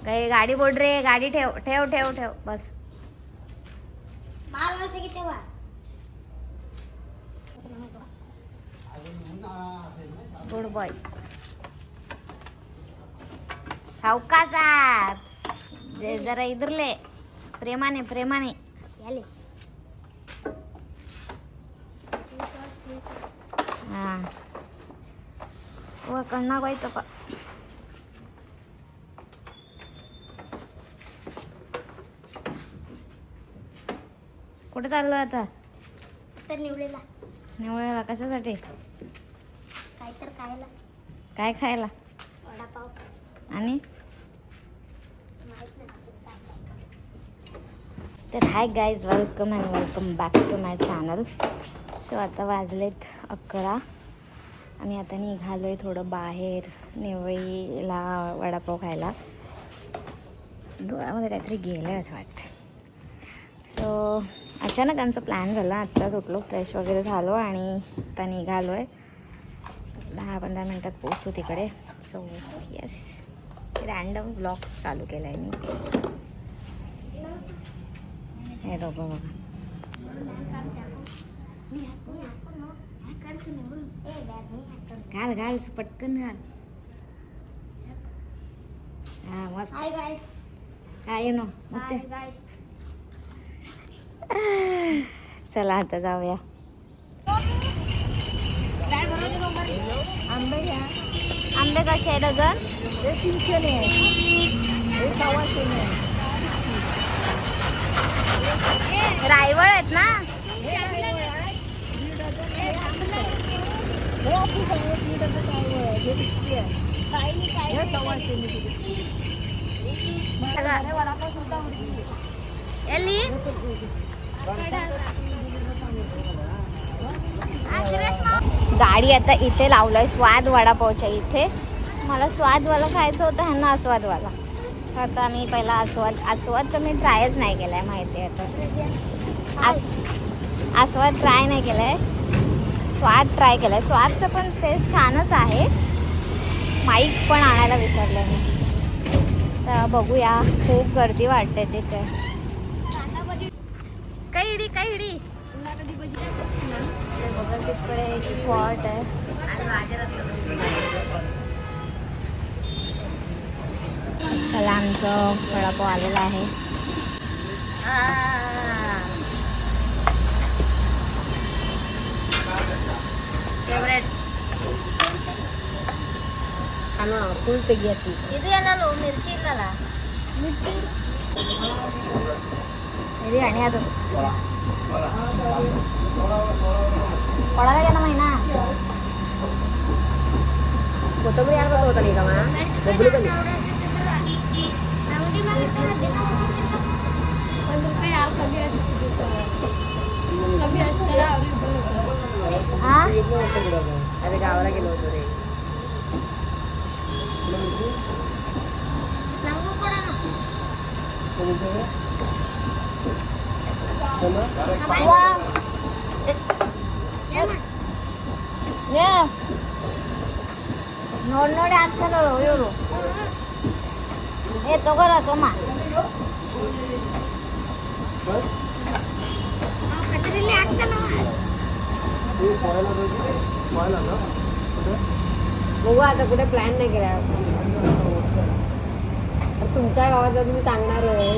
काही गाडी बोड रे, गाडी ठेव ठेव ठेव ठेव बस. Good boy. सावकाशात जरा इधरले, प्रेमाने प्रेमाने याले. हा व कण्णा बाई तो पा. कुठे चाललो आता? तर निवडेला. निवळायला कशासाठी? काय तर खायला. काय खायला? वडापाव. आणि माहित नाही. तर hi guys, welcome and welcome back to my channel. So आता वाजलेत 11. आम्ही आता निघालो आहे थोडं बाहेर निवळीला वडापाव खायला. डोळ्यामध्ये काहीतरी गेलं आहे असं वाटतं. सो अचानक आमचा प्लॅन झाला. आत्ताच उठलो, फ्रेश वगैरे झालो आणि आता निघालो आहे. 10-15 मिनटात पोचू तिकडे. सो येस, रँडम व्लॉग चालू केला आहे मी. हे दोघं बघा. घाल घाल पटकन घाल. हा मस्त. Hi guys. काय येनो हाय गाइस. चला आता जाऊया. आंबे घ्या. आंबे कसे आहे डझन? 300 ने आहे. 1.25 ने आहे. रायवळ आहेत ना? एली गाडी आता इथे लावलंय स्वाद वडापावच्या इथे. मला स्वादवाला खायचं होतं, ह्यांना आस्वादवाला. आता मी पहिला आस्वादचं मी ट्रायच नाही केलं आहे, माहिती आहे आता. आस्वाद ट्राय नाही केलं आहे, स्वाद ट्राय केलं आहे. स्वादचं पण टेस्ट छानच आहे. माईक पण आणायला विसरलं मी. तर बघूया, खूप गर्दी वाटते तिथे. कैडी कैडी बघा तिकडे एक स्पॉट आहे. चला आमचं वडापाव आलेला आहे. फेवरेट फुल ತೆಗಿಯತಿ ಇದು ಏನಲ್ಲ ಮಿರ್ಚಿ ಇಲ್ಲಲ್ಲ ಮಿರ್ಚಿ ఇది అని ಅದು ಒಳಗೆ ನಮ್ಮೈನಾ ಕೊತ್ತಂಬರಿ ಯಾರು ತಗೋತಾನೆ ಈಗ ಒಬ್ಬಳು ಬನ್ನಿ. ₹1 ಯಾರು ಕಮ್ಮಿ ಅಷ್ಟೇ ಅದಕ್ಕೆ ಅವರಾಗಿ ನೋಡ್ತಾರೆ. ನಮಗೂ ಕೊಡೋಣ. ನೋಡಿ ನೋಡಿ ಆಗ್ತಾರಲ್ಲ ಇವರು. ಏ ತಗೋರ ಸೋಮ. ಕತ್ರಿಲಿ ಆಗ್ತಾನ. बघू आता कुठे प्लॅन नाही केला. तुमच्या गावात तुम्ही सांगणार आहे.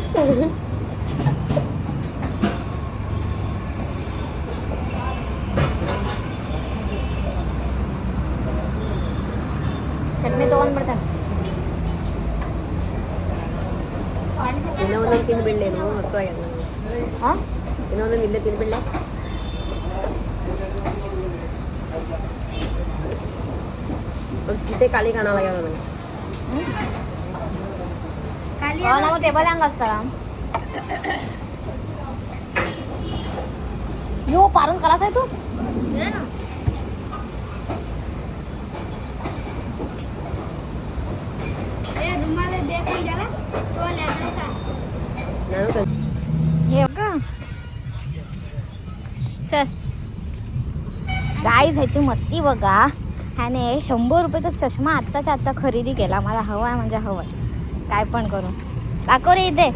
ಚಟ್ನಿ ತಗೊಂಡ್ಬಿಡ್ತಾನೆ. ಇನ್ನೊಂದೊಂದು ತಿಂದ್ಬಿಡ್ಲೇನು ಹಸುವಾಗ್ಯದ. ಹಾಂ ಇನ್ನೊಂದೊಂದು ಇಲ್ಲೇ ತಿಂದ್ಬಿಡ್ಲೆ. तिथे खाली खाना लागेल मला. खाली टेबल हँग असताना यो पारून कलास आहे तू. हे का चल गाईज ह्याची मस्ती बघा. ह्याने 100 रुपयाचा चष्मा आत्ताच्या आत्ता खरेदी केला. मला हवा आहे म्हणजे हवा आहे, काय पण करू. दाखव रे इथे.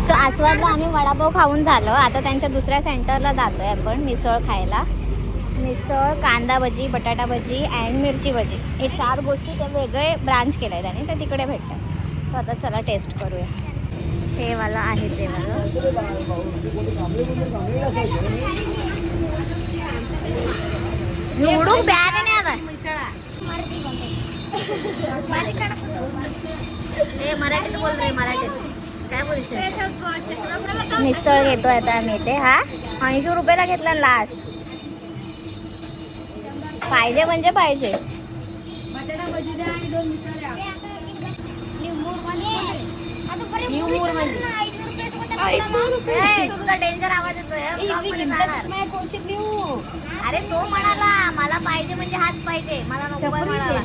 सो आस्वादला आम्ही वडापाव खाऊन झालं. आता त्यांच्या दुसऱ्या सेंटरला जातो आहे आपण मिसळ खायला. मिसळ, कांदा भजी, बटाटा भजी अँड मिरची भजी, हे 4 गोष्टी ते वेगळे ब्रांच केलं आहे त्याने, ते तिकडे भेटतात. सो आता चला टेस्ट करूया. हे वाला आहे ते वाला. निवडून बॅग नाही आता. ए मराठीत बोल रे, मराठीत काय बोलशील? मिसळ घेतो आता आम्ही इथे. हा 80 रुपयाला घेतला लास्ट. पाहिजे म्हणजे पाहिजे. तुझा डेंजर आवाज येतोय. अरे तो म्हणाला मला पाहिजे म्हणजे हाच पाहिजे, मला नको म्हणाला.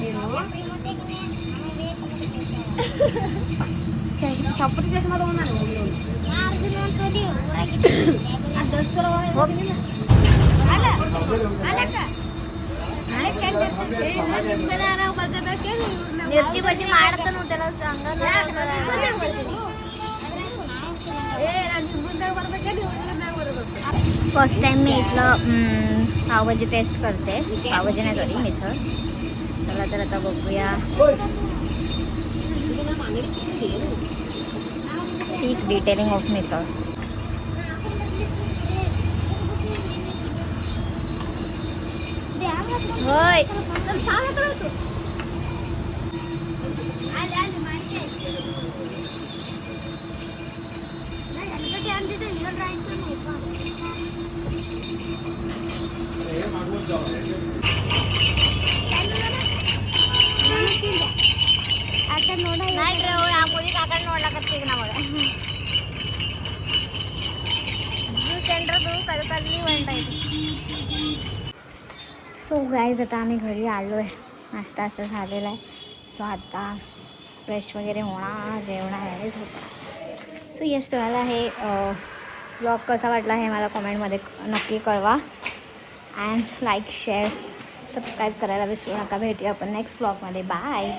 छपरी चष्मा दोन मिरची भजी मारत नव्हतं त्याला सांगा. फर्स्ट टाइम मी इथलं पावभाजी टेस्ट करते. पावभाजी नाही सॉरी, मिसळ. चला तर आता बघूया. पीक डिटेलिंग ऑफ मिसळ. होय नाही आपोली काका नोडला करते ना मला. सेंटर तू कधी म्हणता येते. सो गाईज आता आम्ही घरी आलो आहे. नाश्ता असं झालेला आहे. सो आता फ्रेश वगैरे होणार, जेवणार आहे, झोपणार. सो येस मला हे ब्लॉग कसा वाटला हे मला कमेंटमध्ये नक्की कळवा. अँड लाईक शेअर सबस्क्राईब करायला विसरू नका. भेटूया आपण नेक्स्ट ब्लॉगमध्ये. बाय.